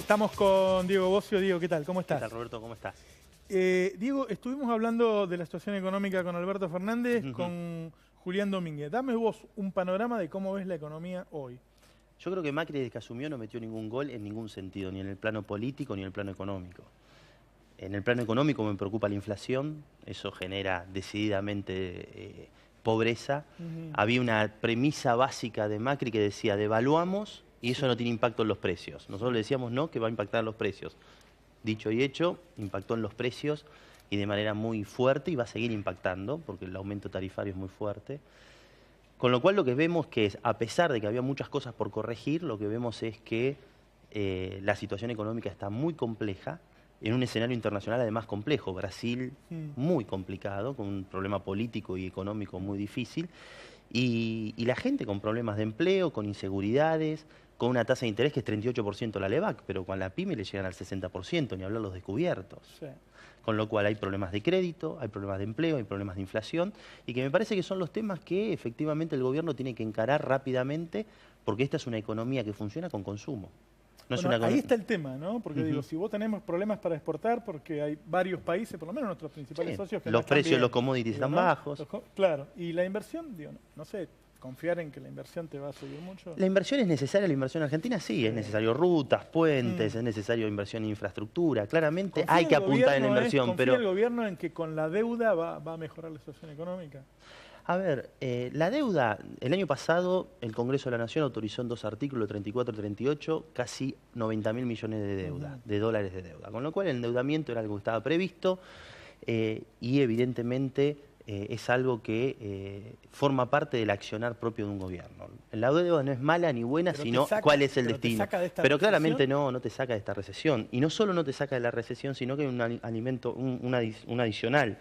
Estamos con Diego Bossio. Diego, ¿qué tal? ¿Cómo estás? ¿Qué tal, Roberto? ¿Cómo estás? Diego, estuvimos hablando de la situación económica con Alberto Fernández, con Julián Domínguez. Dame vos un panorama de cómo ves la economía hoy. Yo creo que Macri, desde que asumió, no metió ningún gol en ningún sentido, ni en el plano político ni en el plano económico. En el plano económico me preocupa la inflación, eso genera decididamente pobreza. Había una premisa básica de Macri que decía, devaluamos y eso no tiene impacto en los precios. Nosotros le decíamos no, que va a impactar en los precios. Dicho y hecho, impactó en los precios y de manera muy fuerte y va a seguir impactando porque el aumento tarifario es muy fuerte. Con lo cual lo que vemos que es, a pesar de que había muchas cosas por corregir, lo que vemos es que la situación económica está muy compleja, en un escenario internacional además complejo. Brasil muy complicado, con un problema político y económico muy difícil, y la gente con problemas de empleo, con inseguridades, con una tasa de interés que es 38% la LEVAC, pero con la PYME le llegan al 60%, ni hablar los descubiertos. Sí. Con lo cual hay problemas de crédito, hay problemas de empleo, hay problemas de inflación, y que me parece que son los temas que efectivamente el gobierno tiene que encarar rápidamente, porque esta es una economía que funciona con consumo. No bueno, es una ahí está el tema, ¿no? Porque digo, si vos tenemos problemas para exportar, porque hay varios países, por lo menos nuestros principales socios, que los no precios de los digo, commodities están bajos. Claro, y la inversión, digo, no sé, confiar en que la inversión te va a subir mucho. ¿La inversión es necesaria, la inversión en Argentina? Sí, es necesario rutas, puentes, es necesario inversión en infraestructura. Claramente hay que apuntar en la inversión, pero... ¿Confía el gobierno en que con la deuda va a mejorar la situación económica? A ver, la deuda, el año pasado el Congreso de la Nación autorizó en 2 artículos, 34 y 38, casi 90.000 millones de deuda, de dólares de deuda. Con lo cual el endeudamiento era algo que estaba previsto y evidentemente es algo que forma parte del accionar propio de un gobierno. La deuda no es mala ni buena, sino cuál es el destino. Pero claramente no te saca de esta recesión. Y no solo no te saca de la recesión, sino que hay un adicional.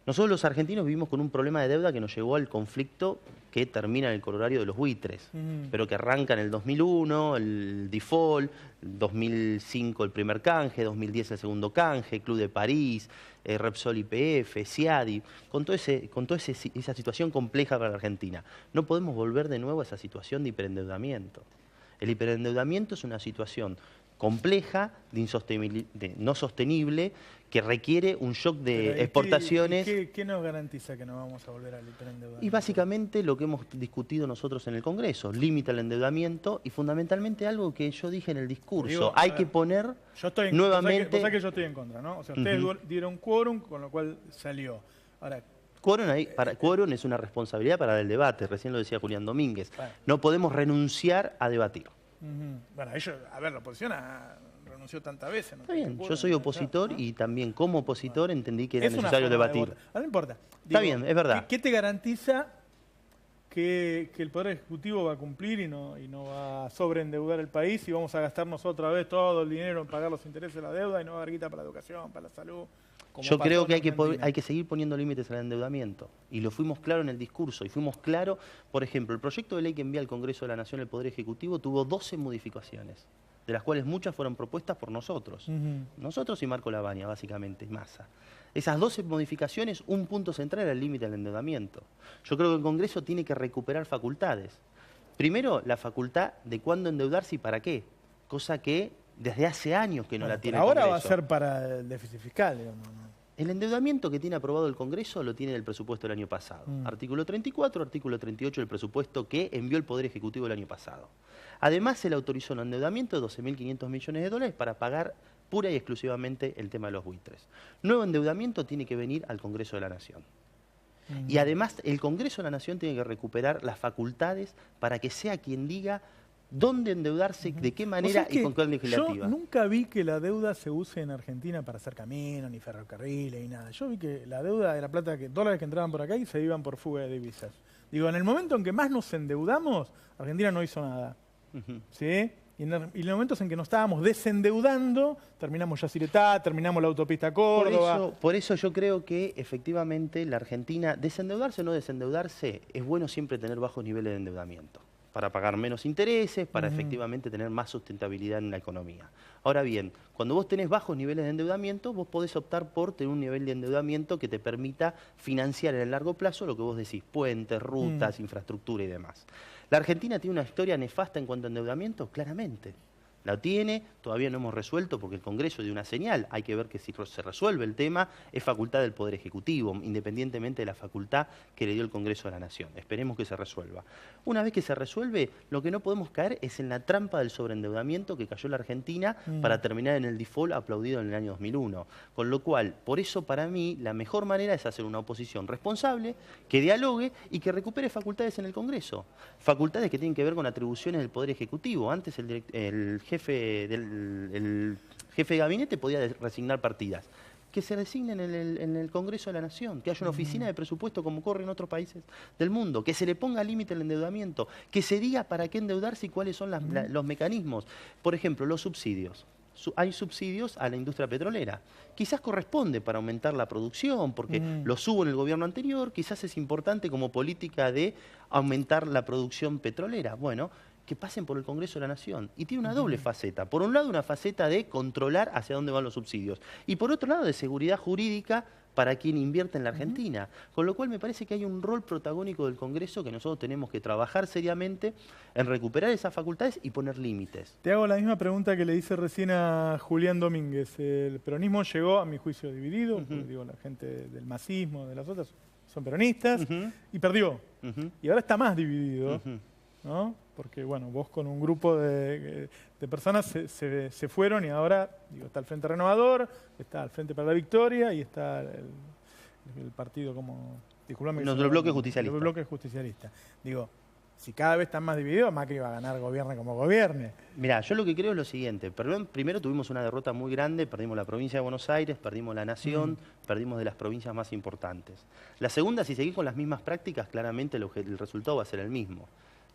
Nosotros los argentinos vivimos con un problema de deuda que nos llevó al conflicto que termina en el corolario de los buitres, pero que arranca en el 2001, el default, 2005 el primer canje, 2010 el segundo canje, Club de París, Repsol YPF, CIADI, con toda esa situación compleja para la Argentina. No podemos volver de nuevo a esa situación de hiperendeudamiento. El hiperendeudamiento es una situación compleja, no sostenible, que requiere un shock de exportaciones. ¿Qué nos garantiza que no vamos a volver al hiperendeudamiento? Y básicamente lo que hemos discutido nosotros en el Congreso, límite al endeudamiento y fundamentalmente algo que yo dije en el discurso, digo, hay que poner nuevamente... Vos sabés que yo estoy en contra, ¿no? O sea, ustedes dieron quórum, con lo cual salió. Ahora, quórum es una responsabilidad para el debate, recién lo decía Julián Domínguez. No podemos renunciar a debatir. Bueno, ellos, a ver, la oposición renunció tantas veces. ¿No? Está bien, yo soy opositor y también como opositor entendí que era necesario debatir. No importa. Está bien, es verdad. ¿Qué te garantiza que el Poder Ejecutivo va a cumplir y no va a sobreendeudar el país y vamos a gastarnos otra vez todo el dinero en pagar los intereses de la deuda y no va a haber guita para la educación, para la salud? Yo creo que hay que seguir poniendo límites al endeudamiento. Y lo fuimos claro en el discurso. Y fuimos claro, por ejemplo, el proyecto de ley que envía al Congreso de la Nación el Poder Ejecutivo tuvo 12 modificaciones, de las cuales muchas fueron propuestas por nosotros. Nosotros y Marco Lavagna, básicamente, Massa. Esas 12 modificaciones, un punto central era el límite al endeudamiento. Yo creo que el Congreso tiene que recuperar facultades. Primero, la facultad de cuándo endeudarse y para qué. Cosa que desde hace años que no la tiene el Congreso. Ahora va a ser para el déficit fiscal, digamos, ¿no? El endeudamiento que tiene aprobado el Congreso lo tiene del presupuesto del año pasado. Artículo 34, artículo 38 del presupuesto que envió el Poder Ejecutivo el año pasado. Además, se le autorizó un endeudamiento de 12.500 millones de dólares para pagar pura y exclusivamente el tema de los buitres. Nuevo endeudamiento tiene que venir al Congreso de la Nación. Y además, el Congreso de la Nación tiene que recuperar las facultades para que sea quien diga dónde endeudarse, de qué manera y con qué legislativa. Yo nunca vi que la deuda se use en Argentina para hacer caminos, ni ferrocarriles, ni nada. Yo vi que la deuda era plata, dólares que entraban por acá y se iban por fuga de divisas. Digo, en el momento en que más nos endeudamos, Argentina no hizo nada. ¿Sí? Y en los momentos en que nos estábamos desendeudando, terminamos Yacyretá, terminamos la autopista Córdoba. Por eso yo creo que efectivamente la Argentina, desendeudarse o no desendeudarse, es bueno siempre tener bajos niveles de endeudamiento, para pagar menos intereses, para efectivamente tener más sustentabilidad en la economía. Ahora bien, cuando vos tenés bajos niveles de endeudamiento, vos podés optar por tener un nivel de endeudamiento que te permita financiar en el largo plazo lo que vos decís, puentes, rutas, infraestructura y demás. ¿La Argentina tiene una historia nefasta en cuanto a endeudamiento? Claramente. La tiene, todavía no hemos resuelto porque el Congreso dio una señal, hay que ver que si se resuelve el tema, es facultad del Poder Ejecutivo, independientemente de la facultad que le dio el Congreso de la Nación. Esperemos que se resuelva. Una vez que se resuelve, lo que no podemos caer es en la trampa del sobreendeudamiento que cayó la Argentina para terminar en el default aplaudido en el año 2001. Con lo cual, por eso para mí, la mejor manera es hacer una oposición responsable, que dialogue y que recupere facultades en el Congreso. Facultades que tienen que ver con atribuciones del Poder Ejecutivo. Antes el jefe de gabinete podía resignar partidas. Que se resignen en el Congreso de la Nación, que haya una oficina de presupuesto como ocurre en otros países del mundo, que se le ponga límite al endeudamiento, que se diga para qué endeudarse y cuáles son los mecanismos. Por ejemplo, los subsidios. Hay subsidios a la industria petrolera. Quizás corresponde para aumentar la producción, porque los hubo en el gobierno anterior, quizás es importante como política de aumentar la producción petrolera. Bueno, que pasen por el Congreso de la Nación. Y tiene una doble faceta. Por un lado, una faceta de controlar hacia dónde van los subsidios. Y por otro lado, de seguridad jurídica para quien invierte en la Argentina. Con lo cual me parece que hay un rol protagónico del Congreso que nosotros tenemos que trabajar seriamente en recuperar esas facultades y poner límites. Te hago la misma pregunta que le hice recién a Julián Domínguez. El peronismo llegó, a mi juicio, dividido. Digo, la gente del masismo, de las otras, son peronistas, y perdió. Y ahora está más dividido. ¿No? Porque, bueno, vos con un grupo de personas se fueron y ahora digo, está el Frente Renovador, está el Frente para la Victoria y está el partido como... Disculpame. El bloque justicialista. El bloque justicialista. Digo, si cada vez están más divididos, Macri va a ganar gobierne como gobierne. Mirá, yo lo que creo es lo siguiente. Primero tuvimos una derrota muy grande, perdimos la provincia de Buenos Aires, perdimos la Nación, perdimos de las provincias más importantes. La segunda, si seguís con las mismas prácticas, claramente el resultado va a ser el mismo.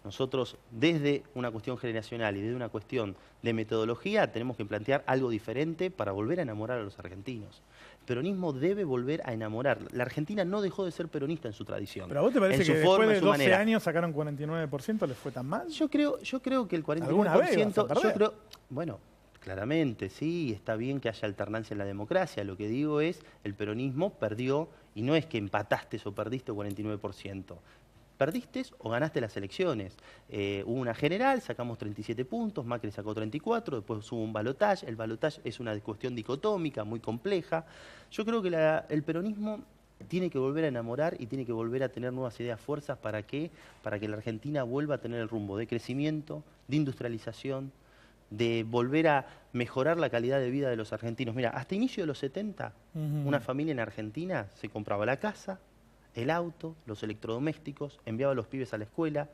Nosotros, desde una cuestión generacional y desde una cuestión de metodología, tenemos que plantear algo diferente para volver a enamorar a los argentinos. El peronismo debe volver a enamorar. La Argentina no dejó de ser peronista en su tradición. ¿Pero a vos te parece que después de 12 años sacaron 49%? ¿Les fue tan mal? Yo creo que el 49%... ¿Alguna vez vas a perder? Bueno, claramente, sí, está bien que haya alternancia en la democracia. Lo que digo es, el peronismo perdió, y no es que empataste o perdiste 49%. Perdiste o ganaste las elecciones. Hubo una general, sacamos 37 puntos, Macri sacó 34, después hubo un balotaje. El balotaje es una cuestión dicotómica, muy compleja. Yo creo que el peronismo tiene que volver a enamorar y tiene que volver a tener nuevas ideas, fuerzas. ¿Para qué? Para que la Argentina vuelva a tener el rumbo de crecimiento, de industrialización, de volver a mejorar la calidad de vida de los argentinos. Mira, hasta inicio de los 70, una familia en Argentina se compraba la casa, el auto, los electrodomésticos, enviaba a los pibes a la escuela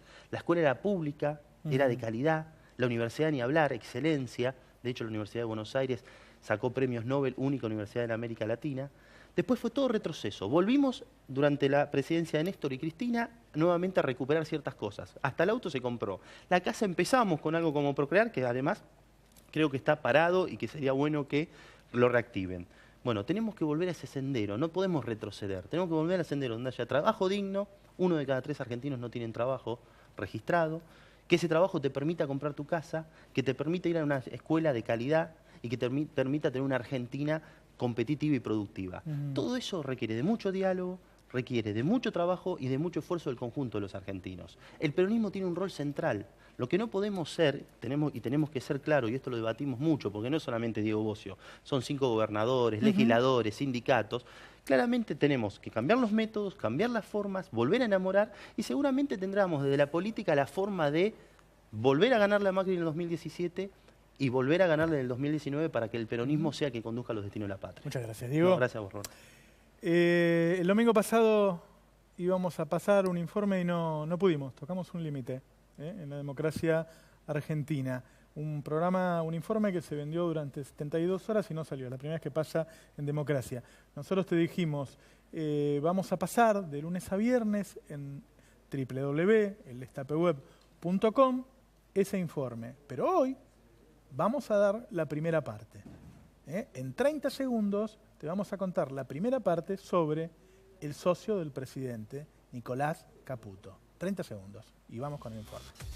era pública, era de calidad, la universidad ni hablar, excelencia. De hecho, la Universidad de Buenos Aires sacó premios Nobel, única universidad de la América Latina. Después fue todo retroceso. Volvimos, durante la presidencia de Néstor y Cristina, nuevamente a recuperar ciertas cosas. Hasta el auto se compró. La casa empezamos con algo como Procrear, que además creo que está parado y que sería bueno que lo reactiven. Bueno, tenemos que volver a ese sendero, no podemos retroceder. Tenemos que volver al sendero donde haya trabajo digno, 1 de cada 3 argentinos no tienen trabajo registrado, que ese trabajo te permita comprar tu casa, que te permita ir a una escuela de calidad y que te permita tener una Argentina competitiva y productiva. Todo eso requiere de mucho diálogo, requiere de mucho trabajo y de mucho esfuerzo del conjunto de los argentinos. El peronismo tiene un rol central. Lo que no podemos ser, tenemos que ser claros, y esto lo debatimos mucho, porque no es solamente Diego Bocio, son 5 gobernadores, legisladores, sindicatos. Claramente tenemos que cambiar los métodos, cambiar las formas, volver a enamorar, y seguramente tendremos desde la política la forma de volver a ganarle a Macri en el 2017 y volver a ganarle en el 2019 para que el peronismo sea quien conduzca los destinos de la patria. Muchas gracias, Diego. No, gracias a vos, Ron. El domingo pasado íbamos a pasar un informe y no pudimos, tocamos un límite en la democracia argentina. Un informe que se vendió durante 72 horas y no salió, la primera vez que pasa en democracia. Nosotros te dijimos, vamos a pasar de lunes a viernes en www.eldestapeweb.com ese informe, pero hoy vamos a dar la primera parte. En 30 segundos te vamos a contar la primera parte sobre el socio del presidente, Nicolás Caputo. 30 segundos y vamos con el informe.